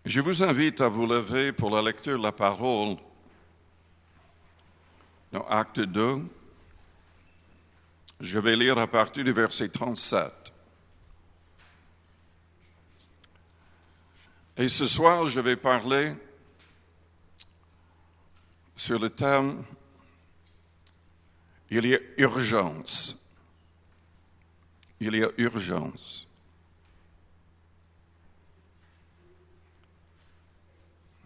Je vous invite à vous lever pour la lecture de la parole dans Acte 2. Je vais lire à partir du verset 37. Et ce soir, je vais parler sur le thème « Il y a urgence ». Il y a urgence.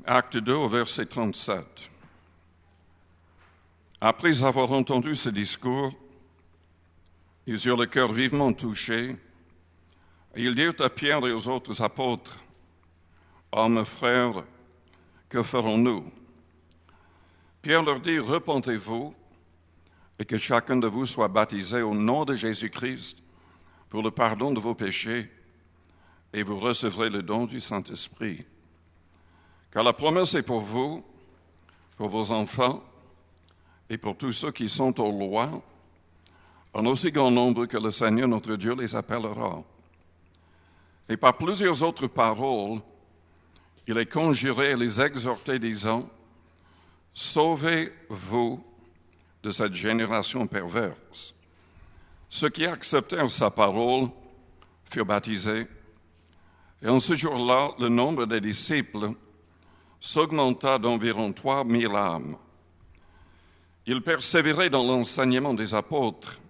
Acte 2 au verset 37. Après avoir entendu ce discours, ils eurent le cœur vivement touché, et ils dirent à Pierre et aux autres apôtres, « Hommes, frères, que ferons-nous » Pierre leur dit, « Repentez-vous, et que chacun de vous soit baptisé au nom de Jésus-Christ pour le pardon de vos péchés, et vous recevrez le don du Saint-Esprit. Car la promesse est pour vous, pour vos enfants, et pour tous ceux qui sont au loin, en aussi grand nombre que le Seigneur notre Dieu les appellera. » Et par plusieurs autres paroles, il les conjurait et les exhortait, disant, « Sauvez-vous de cette génération perverse. » Ceux qui acceptèrent sa parole furent baptisés, et en ce jour-là, le nombre des disciples s'augmenta d'environ 3000 âmes. Ils persévéraient dans l'enseignement des apôtres,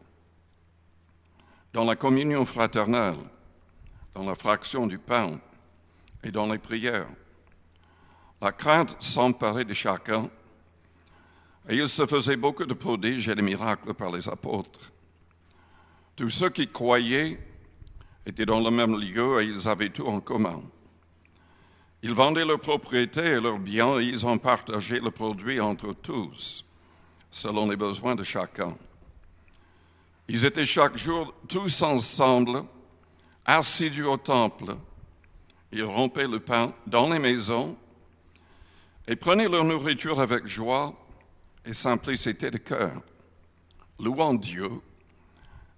dans la communion fraternelle, dans la fraction du pain et dans les prières. La crainte s'emparait de chacun, et il se faisait beaucoup de prodiges et de miracles par les apôtres. Tous ceux qui croyaient étaient dans le même lieu et ils avaient tout en commun. Ils vendaient leurs propriétés et leurs biens et ils en partageaient le produit entre tous, selon les besoins de chacun. Ils étaient chaque jour tous ensemble, assidus au temple. Ils rompaient le pain dans les maisons et prenaient leur nourriture avec joie et simplicité de cœur, louant Dieu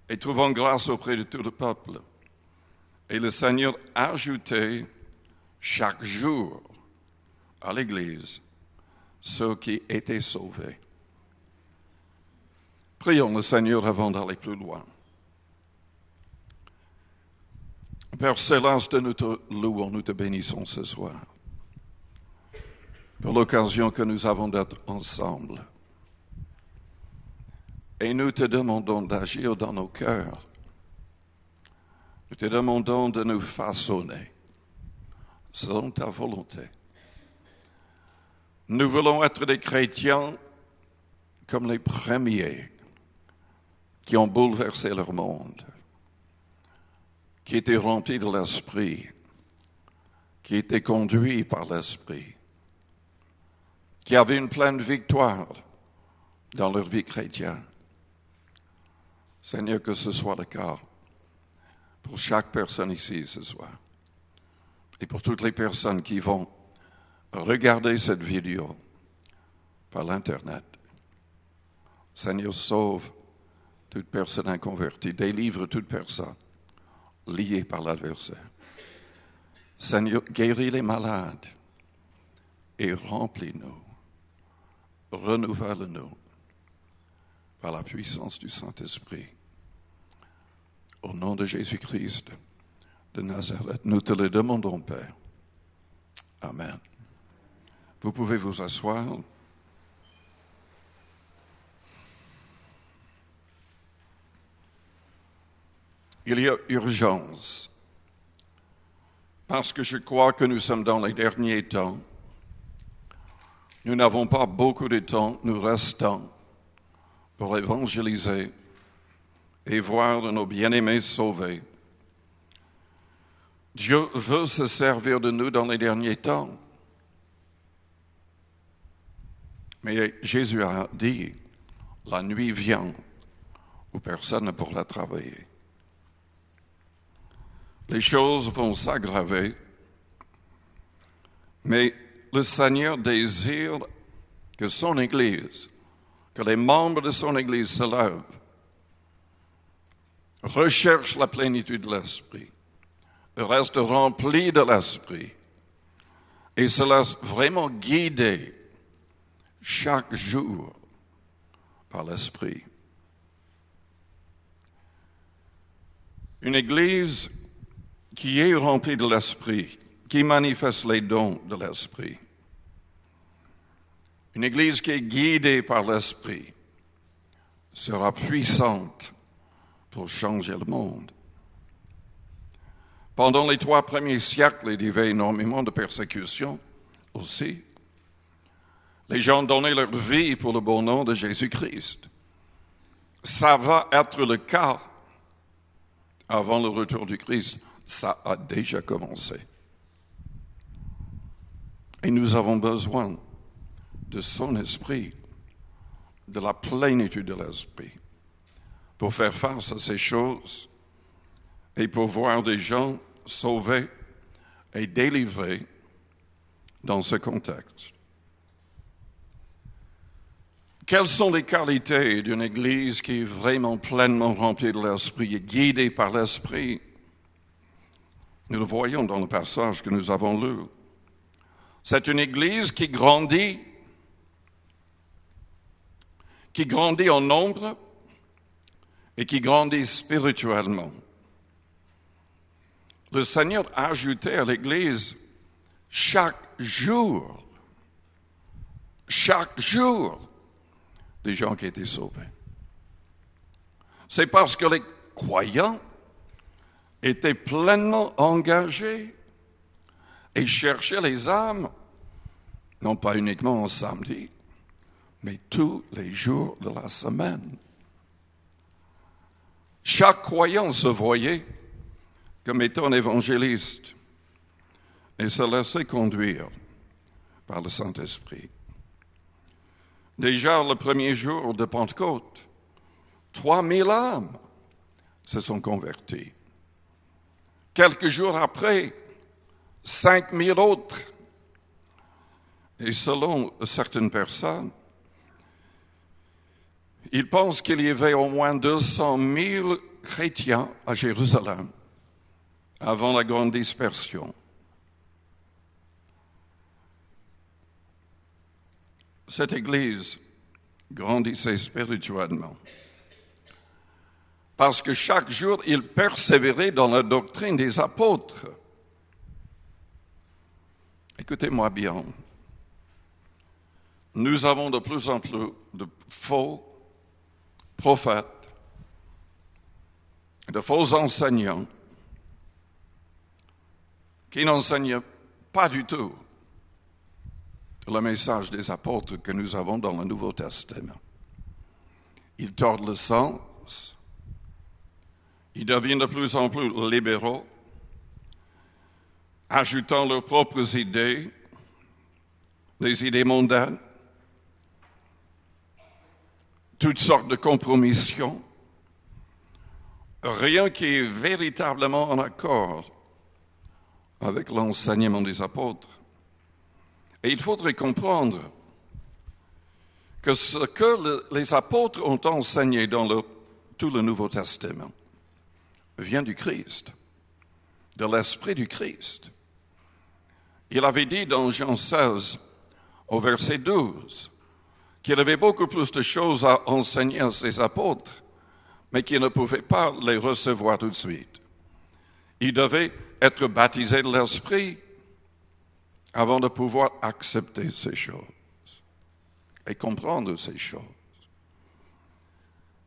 et trouvant grâce auprès de tout le peuple. Et le Seigneur ajoutait chaque jour à l'Église ceux qui étaient sauvés. Prions le Seigneur avant d'aller plus loin. Père céleste, nous te louons, nous te bénissons ce soir pour l'occasion que nous avons d'être ensemble. Et nous te demandons d'agir dans nos cœurs. Nous te demandons de nous façonner selon ta volonté. Nous voulons être des chrétiens comme les premiers qui ont bouleversé leur monde, qui étaient remplis de l'Esprit, qui étaient conduits par l'Esprit, qui avaient une pleine victoire dans leur vie chrétienne. Seigneur, que ce soit le cas pour chaque personne ici ce soir et pour toutes les personnes qui vont regarder cette vidéo par l'Internet. Seigneur, sauve toute personne inconvertie, délivre toute personne liée par l'adversaire. Seigneur, guéris les malades et remplis-nous, renouvelle-nous par la puissance du Saint-Esprit. Au nom de Jésus-Christ de Nazareth, nous te le demandons, Père. Amen. Vous pouvez vous asseoir. Il y a urgence, parce que je crois que nous sommes dans les derniers temps. Nous n'avons pas beaucoup de temps, nous restons pour évangéliser et voir nos bien-aimés sauvés. Dieu veut se servir de nous dans les derniers temps. Mais Jésus a dit, la nuit vient où personne ne pourra travailler. Les choses vont s'aggraver, mais le Seigneur désire que son Église, que les membres de son Église se lèvent, recherchent la plénitude de l'Esprit, restent remplis de l'Esprit, et se laisse vraiment guider chaque jour par l'Esprit. Une Église qui est remplie de l'Esprit, qui manifeste les dons de l'Esprit. Une Église qui est guidée par l'Esprit sera puissante pour changer le monde. Pendant les 3 premiers siècles, il y avait énormément de persécutions aussi. Les gens donnaient leur vie pour le bon nom de Jésus-Christ. Ça va être le cas avant le retour du Christ. Ça a déjà commencé. Et nous avons besoin de son esprit, de la plénitude de l'esprit, pour faire face à ces choses et pour voir des gens sauvés et délivrés dans ce contexte. Quelles sont les qualités d'une Église qui est vraiment pleinement remplie de l'Esprit et guidée par l'Esprit? Nous le voyons dans le passage que nous avons lu. C'est une Église qui grandit en nombre et qui grandit spirituellement. Le Seigneur a ajouté à l'Église chaque jour, des gens qui étaient sauvés. C'est parce que les croyants étaient pleinement engagés et cherchaient les âmes, non pas uniquement en samedi, mais tous les jours de la semaine. Chaque croyant se voyait comme étant un évangéliste et se laissait conduire par le Saint-Esprit. Déjà, le premier jour de Pentecôte, 3000 âmes se sont converties. Quelques jours après, 5000 autres. Et selon certaines personnes, ils pensent qu'il y avait au moins 200 000 chrétiens à Jérusalem avant la grande dispersion. Cette Église grandissait spirituellement parce que chaque jour, ils persévéraient dans la doctrine des apôtres. Écoutez-moi bien. Nous avons de plus en plus de faux prophètes, de faux enseignants qui n'enseignent pas du tout le message des apôtres que nous avons dans le Nouveau Testament. Ils tordent le sens, ils deviennent de plus en plus libéraux, ajoutant leurs propres idées, des idées mondaines, toutes sortes de compromissions, rien qui est véritablement en accord avec l'enseignement des apôtres. Et il faudrait comprendre que ce que les apôtres ont enseigné dans tout le Nouveau Testament vient du Christ, de l'Esprit du Christ. Il avait dit dans Jean 16, au verset 12, qu'il avait beaucoup plus de choses à enseigner à ses apôtres, mais qu'il ne pouvait pas les recevoir tout de suite. Ils devaient être baptisés de l'Esprit avant de pouvoir accepter ces choses et comprendre ces choses.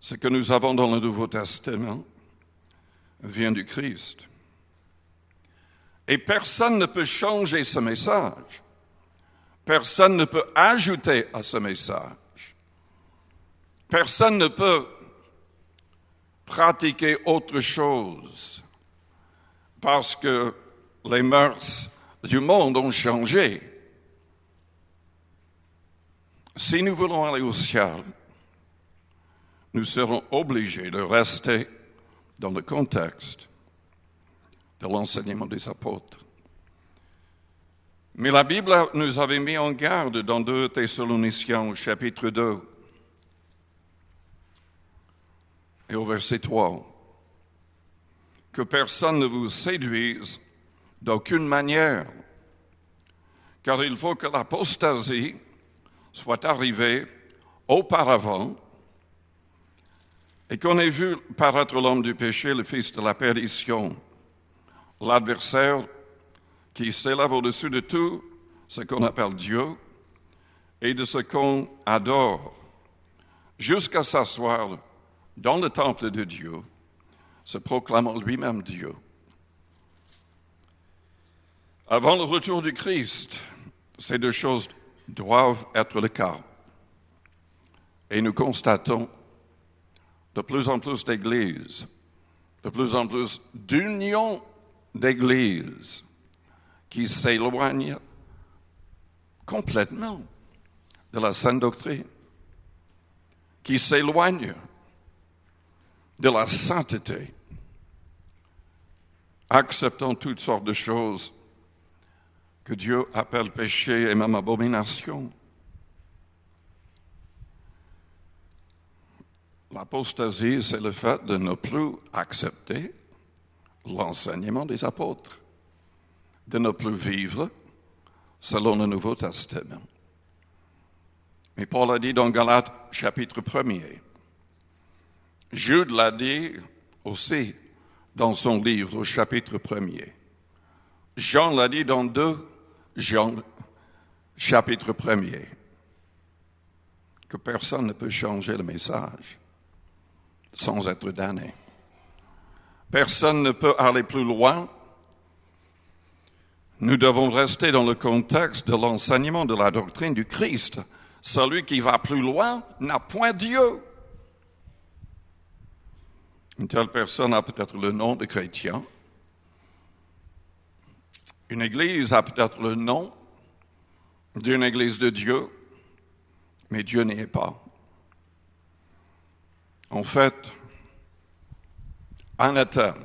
Ce que nous avons dans le Nouveau Testament vient du Christ. Et personne ne peut changer ce message. Personne ne peut ajouter à ce message. Personne ne peut pratiquer autre chose parce que les mœurs du monde ont changé. Si nous voulons aller au ciel, nous serons obligés de rester dans le contexte de l'enseignement des apôtres. Mais la Bible nous avait mis en garde dans 2 Thessaloniciens, au chapitre 2, et au verset 3, que personne ne vous séduise d'aucune manière, car il faut que l'apostasie soit arrivée auparavant et qu'on ait vu paraître l'homme du péché, le fils de la perdition, l'adversaire qui s'élève au-dessus de tout ce qu'on appelle Dieu et de ce qu'on adore, jusqu'à s'asseoir dans le temple de Dieu, se proclamant lui-même Dieu. Avant le retour du Christ, ces deux choses doivent être le cas. Et nous constatons de plus en plus d'églises, de plus en plus d'unions d'églises qui s'éloignent complètement de la saine doctrine, qui s'éloignent de la sainteté, acceptant toutes sortes de choses que Dieu appelle péché et même abomination. L'apostasie, c'est le fait de ne plus accepter l'enseignement des apôtres, de ne plus vivre selon le Nouveau Testament. Mais Paul a dit dans Galates chapitre 1er, Jude l'a dit aussi dans son livre au chapitre 1er, Jean l'a dit dans 2 Jean chapitre 1er, que personne ne peut changer le message sans être damné. Personne ne peut aller plus loin. Nous devons rester dans le contexte de l'enseignement de la doctrine du Christ. Celui qui va plus loin n'a point Dieu. Une telle personne a peut-être le nom de chrétien. Une église a peut-être le nom d'une église de Dieu, mais Dieu n'y est pas. En fait, anathème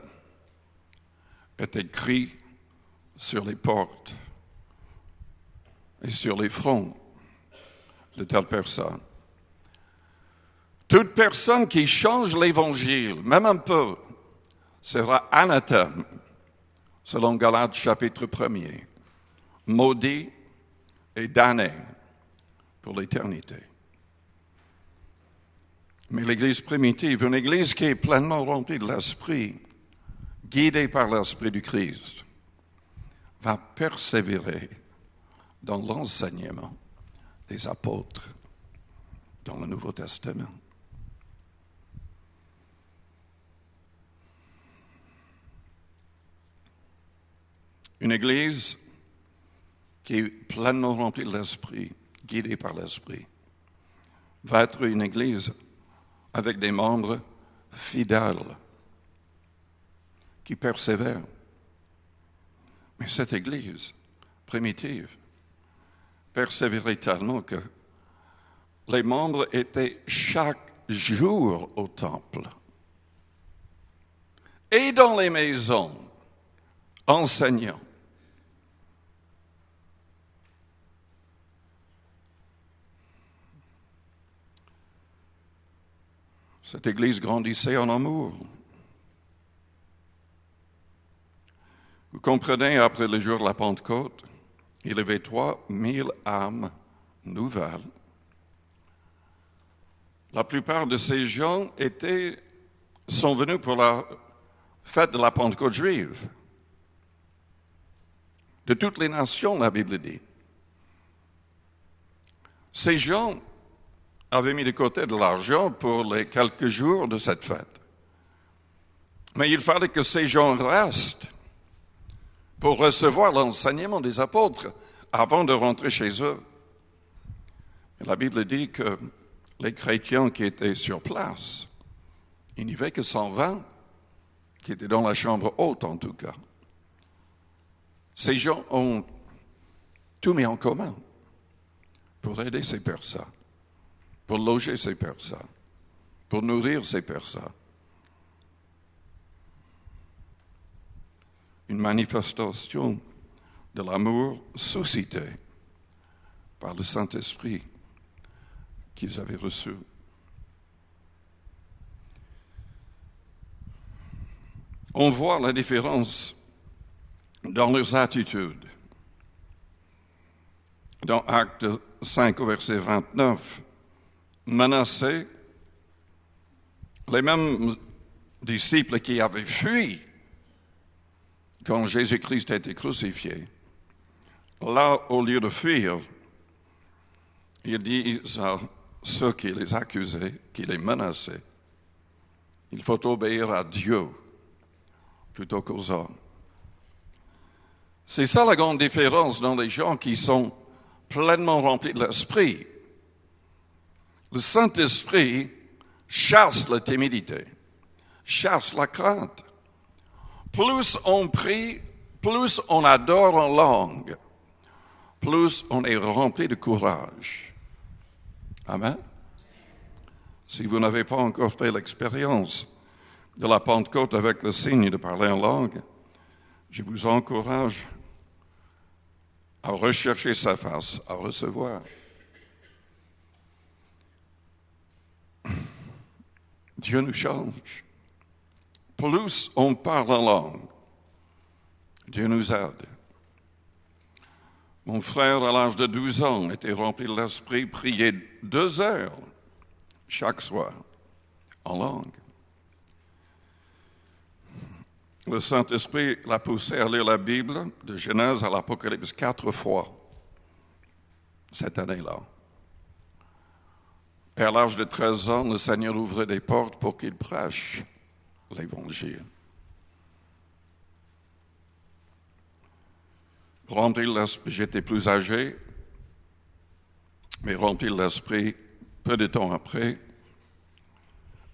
est écrit sur les portes et sur les fronts de telle personne. Toute personne qui change l'Évangile, même un peu, sera anathème, selon Galates chapitre 1er, maudit et damné pour l'éternité. Mais l'Église primitive, une Église qui est pleinement remplie de l'Esprit, guidée par l'Esprit du Christ, va persévérer dans l'enseignement des apôtres dans le Nouveau Testament. Une Église qui est pleinement remplie de l'Esprit, guidée par l'Esprit, va être une Église avec des membres fidèles qui persévèrent. Mais cette Église primitive persévérait tellement que les membres étaient chaque jour au temple et dans les maisons enseignant. Cette Église grandissait en amour. Vous comprenez, après le jour de la Pentecôte, il y avait 3000 âmes nouvelles. La plupart de ces gens sont venus pour la fête de la Pentecôte juive. De toutes les nations, la Bible dit. Ces gens avaient mis de côté de l'argent pour les quelques jours de cette fête. Mais il fallait que ces gens restent pour recevoir l'enseignement des apôtres avant de rentrer chez eux. Et la Bible dit que les chrétiens qui étaient sur place, il n'y avait que 120 qui étaient dans la chambre haute en tout cas. Ces gens ont tout mis en commun pour aider ces personnes, pour loger ces personnes, pour nourrir ces personnes. Une manifestation de l'amour suscité par le Saint-Esprit qu'ils avaient reçu. On voit la différence dans leurs attitudes. dans Actes 5 au verset 29, menacé, les mêmes disciples qui avaient fui quand Jésus-Christ a été crucifié, là, au lieu de fuir, ils disent à ceux qui les accusaient, qui les menaçaient, il faut obéir à Dieu plutôt qu'aux hommes. C'est ça la grande différence dans les gens qui sont pleinement remplis de l'Esprit. Le Saint-Esprit chasse la timidité, chasse la crainte. Plus on prie, plus on adore en langue, plus on est rempli de courage. Amen. Si vous n'avez pas encore fait l'expérience de la Pentecôte avec le signe de parler en langue, je vous encourage à rechercher sa face, à recevoir. Dieu nous change. Plus on parle en langue, Dieu nous aide. Mon frère, à l'âge de 12 ans, était rempli de l'Esprit, priait 2 heures chaque soir en langue. Le Saint-Esprit l'a poussé à lire la Bible de Genèse à l'Apocalypse 4 fois cette année-là. Et à l'âge de 13 ans, le Seigneur ouvrait des portes pour qu'il prêche l'Évangile. Rempli de l'Esprit, j'étais plus âgé, mais rempli de l'Esprit, peu de temps après,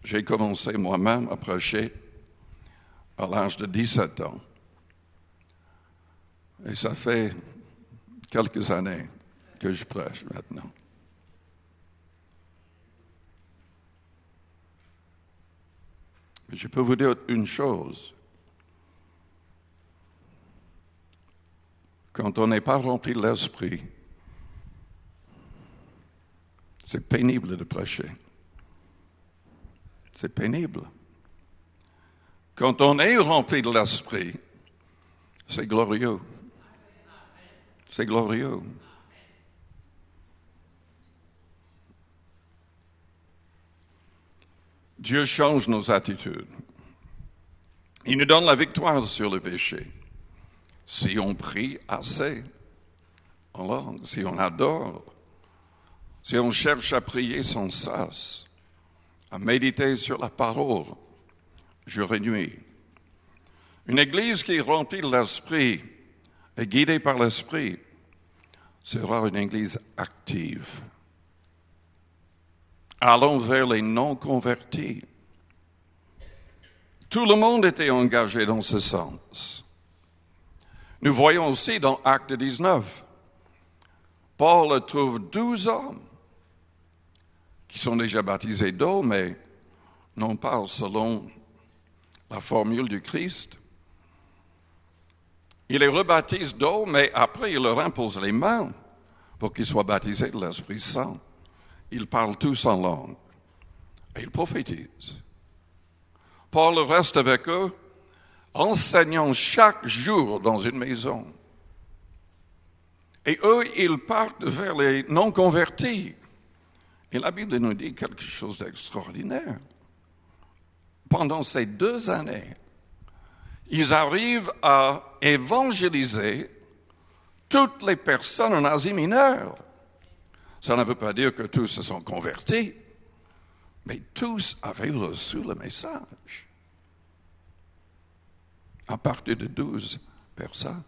j'ai commencé moi-même à prêcher à l'âge de 17 ans. Et ça fait quelques années que je prêche maintenant. Je peux vous dire une chose. Quand on n'est pas rempli de l'Esprit, c'est pénible de prêcher. C'est pénible. Quand on est rempli de l'Esprit, c'est glorieux. C'est glorieux. Dieu change nos attitudes. Il nous donne la victoire sur le péché. Si on prie assez en langue, si on adore, si on cherche à prier sans cesse, à méditer sur la parole, jour et nuit. Une église qui est remplie de l'Esprit et guidée par l'Esprit sera une église active. Allons vers les non-convertis. Tout le monde était engagé dans ce sens. Nous voyons aussi dans Acte 19, Paul trouve 12 hommes qui sont déjà baptisés d'eau, mais non pas selon la formule du Christ. Il les rebaptise d'eau, mais après il leur impose les mains pour qu'ils soient baptisés de l'Esprit Saint. Ils parlent tous en langue et ils prophétisent. Paul reste avec eux, enseignant chaque jour dans une maison. Et eux, ils partent vers les non-convertis. Et la Bible nous dit quelque chose d'extraordinaire. Pendant ces 2 années, ils arrivent à évangéliser toutes les personnes en Asie mineure. Ça ne veut pas dire que tous se sont convertis, mais tous avaient reçu le message. À partir de 12 personnes.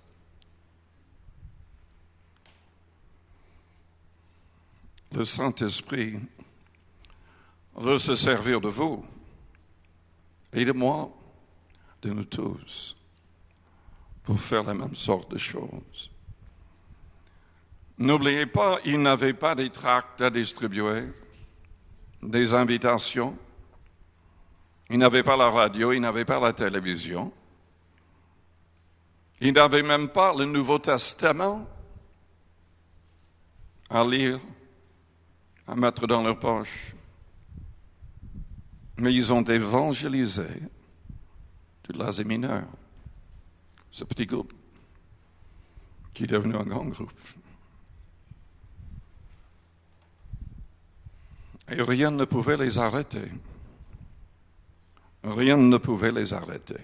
Le Saint-Esprit veut se servir de vous et de moi, de nous tous, pour faire la même sorte de choses. N'oubliez pas, il n'avait pas des tracts à distribuer, des invitations. Il n'avait pas la radio, il n'avait pas la télévision. Il n'avait même pas le Nouveau Testament à lire, à mettre dans leur poche. Mais ils ont évangélisé toute l'Asie mineure. Ce petit groupe qui est devenu un grand groupe. Et rien ne pouvait les arrêter. Rien ne pouvait les arrêter.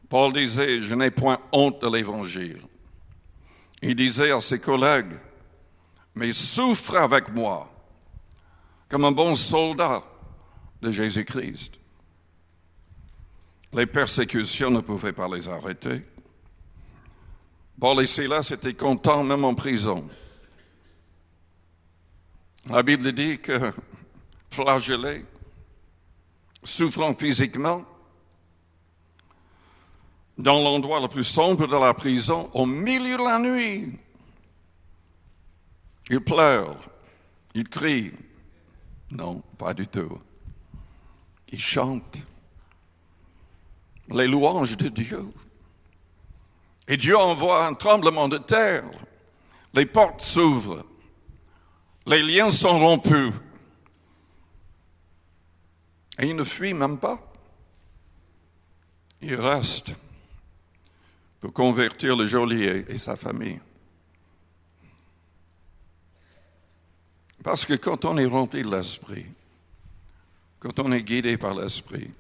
Paul disait, je n'ai point honte de l'Évangile. Il disait à ses collègues, mais souffre avec moi comme un bon soldat de Jésus-Christ. Les persécutions ne pouvaient pas les arrêter. Paul et Silas étaient contents même en prison. La Bible dit que flagellés, souffrant physiquement, dans l'endroit le plus sombre de la prison, au milieu de la nuit, ils pleurent, ils crient. Non, pas du tout. Ils chantent les louanges de Dieu. Et Dieu envoie un tremblement de terre. Les portes s'ouvrent. Les liens sont rompus. Et ils ne fuient même pas. Ils restent pour convertir le geôlier et sa famille. Parce que quand on est rempli de l'Esprit, quand on est guidé par l'Esprit,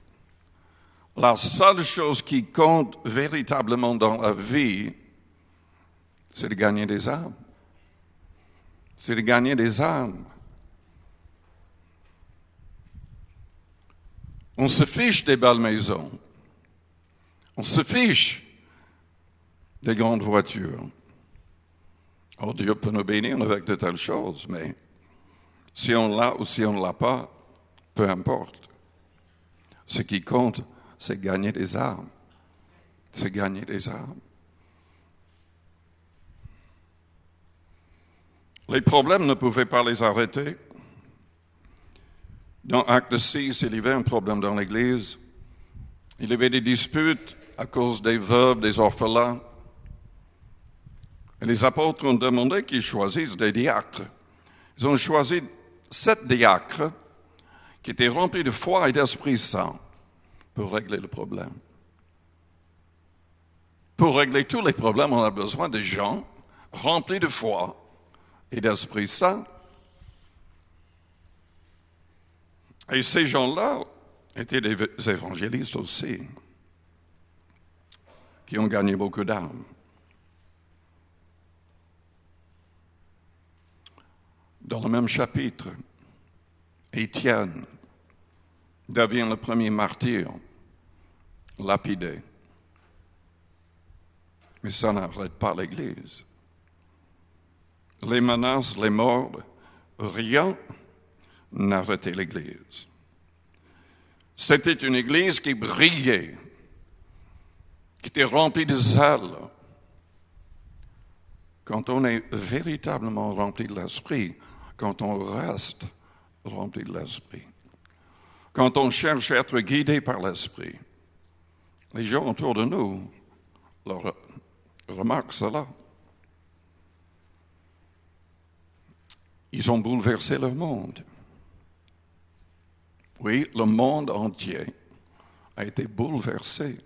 la seule chose qui compte véritablement dans la vie, c'est de gagner des âmes. C'est de gagner des âmes. On se fiche des belles maisons. On se fiche des grandes voitures. Oh, Dieu peut nous bénir avec de telles choses, mais si on l'a ou si on ne l'a pas, peu importe. Ce qui compte, c'est gagner des âmes. C'est gagner des âmes. Les problèmes ne pouvaient pas les arrêter. Dans Acte 6, il y avait un problème dans l'Église. Il y avait des disputes à cause des veuves, des orphelins. Et les apôtres ont demandé qu'ils choisissent des diacres. Ils ont choisi 7 diacres qui étaient remplis de foi et d'Esprit Saint pour régler le problème. Pour régler tous les problèmes, on a besoin de gens remplis de foi et d'Esprit Saint. Et ces gens-là étaient des évangélistes aussi, qui ont gagné beaucoup d'âmes. Dans le même chapitre, Étienne devient le premier martyr lapidé. Mais ça n'arrête pas l'Église. Les menaces, les morts, rien n'arrêtait l'Église. C'était une Église qui brillait, qui était remplie de zèle. Quand on est véritablement rempli de l'Esprit, quand on reste rempli de l'Esprit, quand on cherche à être guidé par l'Esprit, les gens autour de nous remarquent cela. Ils ont bouleversé leur monde. Oui, le monde entier a été bouleversé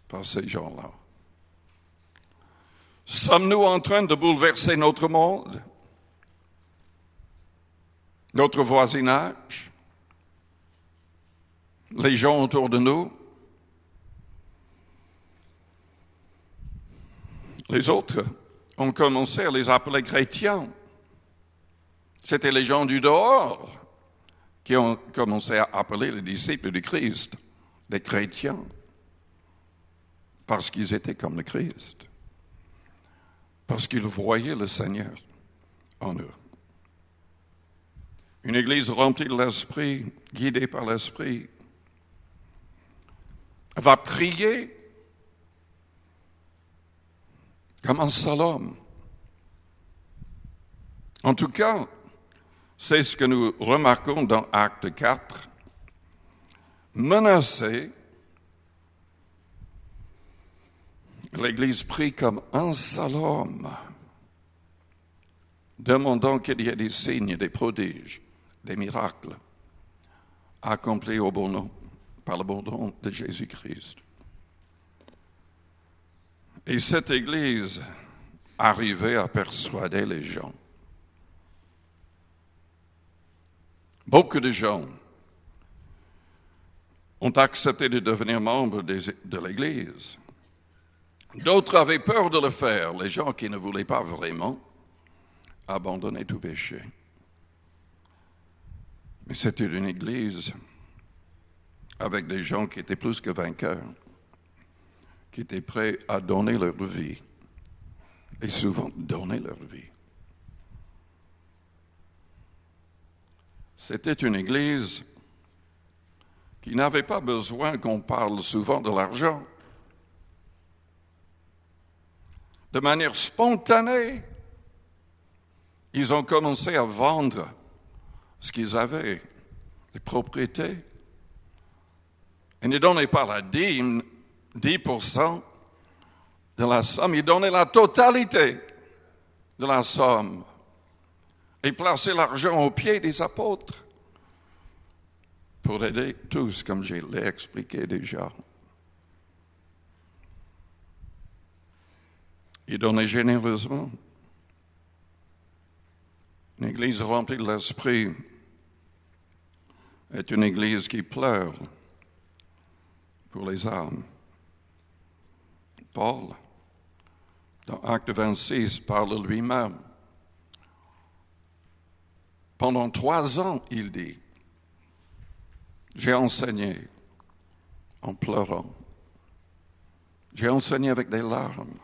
par ces gens-là. Sommes-nous en train de bouleverser notre monde, notre voisinage, les gens autour de nous? Les autres ont commencé à les appeler chrétiens. C'était les gens du dehors qui ont commencé à appeler les disciples du Christ des chrétiens, parce qu'ils étaient comme le Christ, parce qu'ils voyaient le Seigneur en eux. Une Église remplie de l'Esprit, guidée par l'Esprit, va prier comme un seul homme. En tout cas, c'est ce que nous remarquons dans Acte 4. Menacée, l'Église prie comme un seul homme, demandant qu'il y ait des signes, des prodiges, des miracles accomplis au bon nom, par le bon nom de Jésus-Christ. Et cette Église arriver à persuader les gens. Beaucoup de gens ont accepté de devenir membres de l'Église. D'autres avaient peur de le faire, les gens qui ne voulaient pas vraiment abandonner tout péché. Mais c'était une Église avec des gens qui étaient plus que vainqueurs, qui étaient prêts à donner leur vie, et souvent donner leur vie. C'était une Église qui n'avait pas besoin qu'on parle souvent de l'argent. De manière spontanée, ils ont commencé à vendre ce qu'ils avaient, des propriétés. Ils ne donnaient pas la dîme, 10% de la somme, ils donnaient la totalité de la somme et plaçaient l'argent aux pieds des apôtres pour aider tous, comme je l'ai expliqué déjà. Ils donnaient généreusement. Une Église remplie de l'Esprit est une Église qui pleure pour les âmes. Paul, dans Acte 26, parle lui-même. Pendant 3 ans, il dit, j'ai enseigné en pleurant. J'ai enseigné avec des larmes.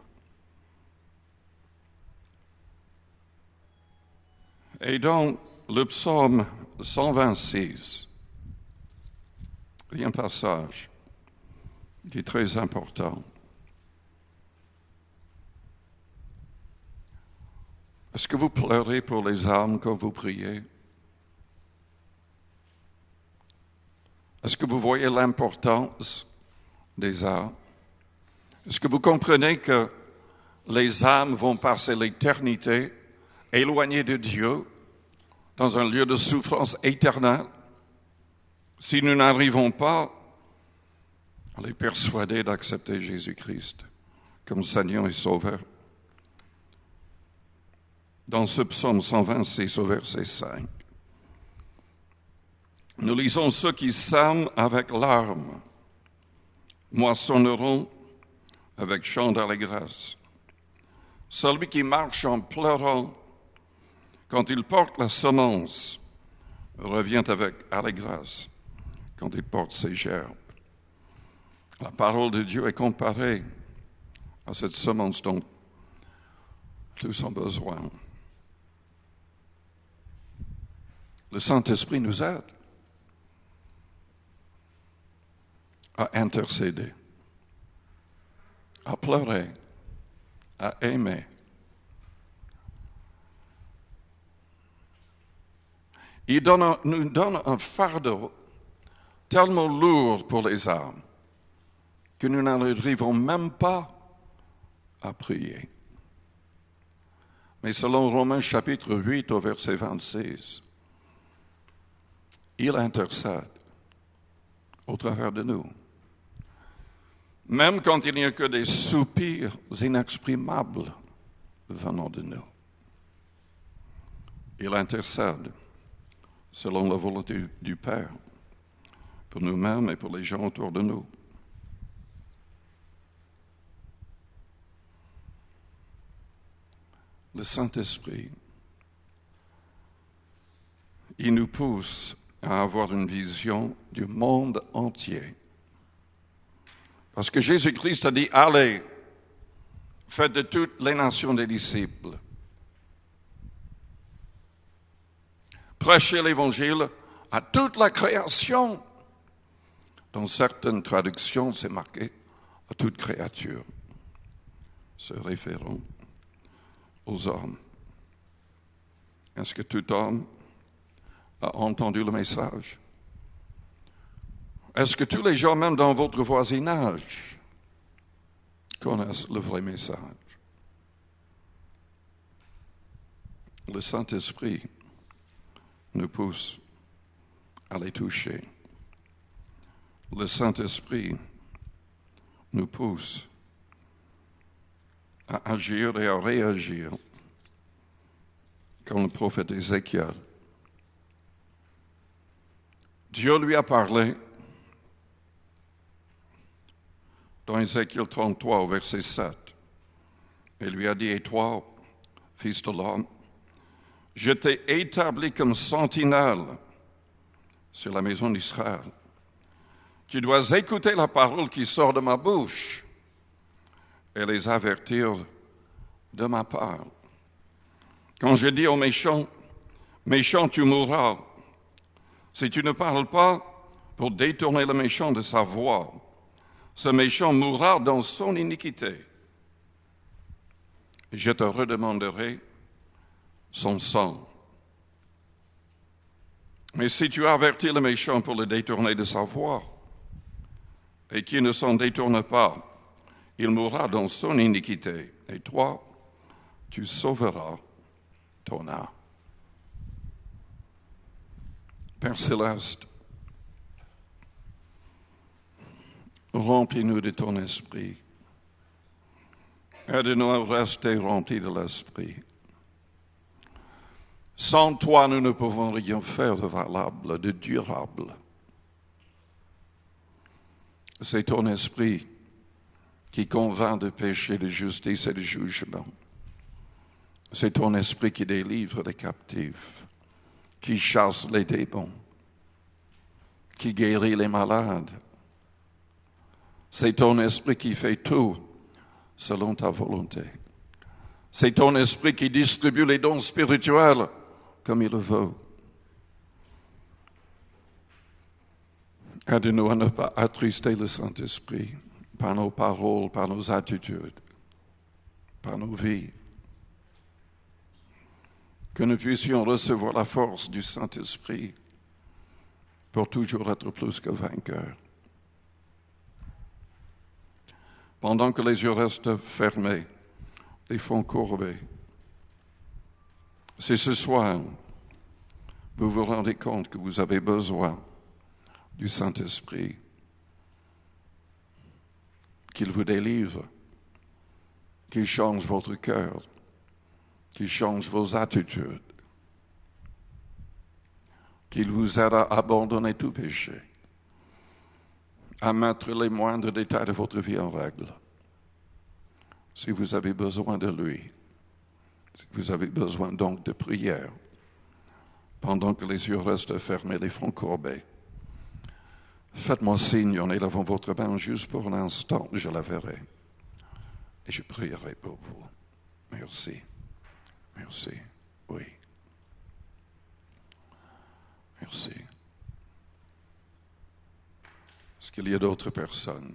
Et dans le psaume 126, il y a un passage qui est très important. Est-ce que vous pleurez pour les âmes quand vous priez? Est-ce que vous voyez l'importance des âmes? Est-ce que vous comprenez que les âmes vont passer l'éternité éloignées de Dieu dans un lieu de souffrance éternelle si nous n'arrivons pas à les persuader d'accepter Jésus-Christ comme Seigneur et Sauveur? Dans ce psaume 126 au verset 5, nous lisons: ceux qui sèment avec larmes moissonneront avec chant d'allégresse. Celui qui marche en pleurant, quand il porte la semence, revient avec allégresse quand il porte ses gerbes. La parole de Dieu est comparée à cette semence dont tous ont besoin. Le Saint-Esprit nous aide à intercéder, à pleurer, à aimer. Il nous donne un fardeau tellement lourd pour les âmes que nous n'arriverons même pas à prier. Mais selon Romains chapitre 8 au verset 26, il intercède au travers de nous. Même quand il n'y a que des soupirs inexprimables venant de nous. Il intercède selon la volonté du Père, pour nous-mêmes et pour les gens autour de nous. Le Saint-Esprit, il nous pousse à avoir une vision du monde entier. Parce que Jésus-Christ a dit, allez, faites de toutes les nations des disciples. Prêchez l'Évangile à toute la création. Dans certaines traductions, c'est marqué à toute créature, se référant aux hommes. Est-ce que tout homme a entendu le message? Est-ce que tous les gens, même dans votre voisinage, connaissent le vrai message? Le Saint-Esprit nous pousse à les toucher. Le Saint-Esprit nous pousse à agir et à réagir, comme le prophète Ézéchiel. Dieu lui a parlé dans Ézéchiel 33, au verset 7. Il lui a dit, et toi, fils de l'homme, je t'ai établi comme sentinelle sur la maison d'Israël. Tu dois écouter la parole qui sort de ma bouche et les avertir de ma part. Quand je dis aux méchants, méchant, tu mourras, si tu ne parles pas pour détourner le méchant de sa voie, ce méchant mourra dans son iniquité. Et je te redemanderai son sang. Mais si tu avertis le méchant pour le détourner de sa voie, et qu'il ne s'en détourne pas, il mourra dans son iniquité, et toi, tu sauveras ton âme. Père céleste, remplis-nous de ton esprit. Aide-nous à rester remplis de l'esprit. Sans toi, nous ne pouvons rien faire de valable, de durable. C'est ton esprit qui convainc de péché, de justice et de jugement. C'est ton esprit qui délivre les captifs, qui chasse les démons, qui guérit les malades. C'est ton esprit qui fait tout selon ta volonté. C'est ton esprit qui distribue les dons spirituels comme il le veut. Aide-nous à ne pas attrister le Saint-Esprit par nos paroles, par nos attitudes, par nos vies. Que nous puissions recevoir la force du Saint-Esprit pour toujours être plus que vainqueurs. Pendant que les yeux restent fermés, les fronts courbés, si ce soir, vous vous rendez compte que vous avez besoin du Saint-Esprit, qu'il vous délivre, qu'il change votre cœur, qu'il change vos attitudes, qu'il vous aide à abandonner tout péché, à mettre les moindres détails de votre vie en règle. Si vous avez besoin de lui, si vous avez besoin donc de prière, pendant que les yeux restent fermés, les fronts courbés, faites-moi signe en élevant votre main juste pour un instant, je la verrai. Et je prierai pour vous. Merci. Merci. Oui. Merci. Est-ce qu'il y a d'autres personnes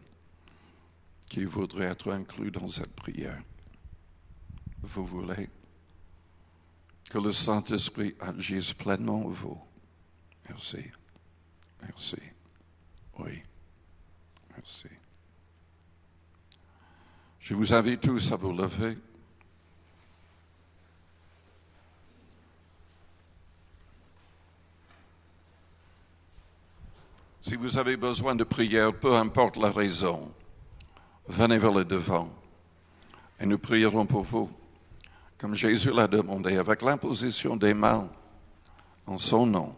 qui voudraient être inclus dans cette prière? Vous voulez que le Saint-Esprit agisse pleinement en vous? Merci. Merci. Oui. Merci. Je vous invite tous à vous lever. Si vous avez besoin de prière, peu importe la raison, venez vers le devant et nous prierons pour vous, comme Jésus l'a demandé, avec l'imposition des mains en son nom.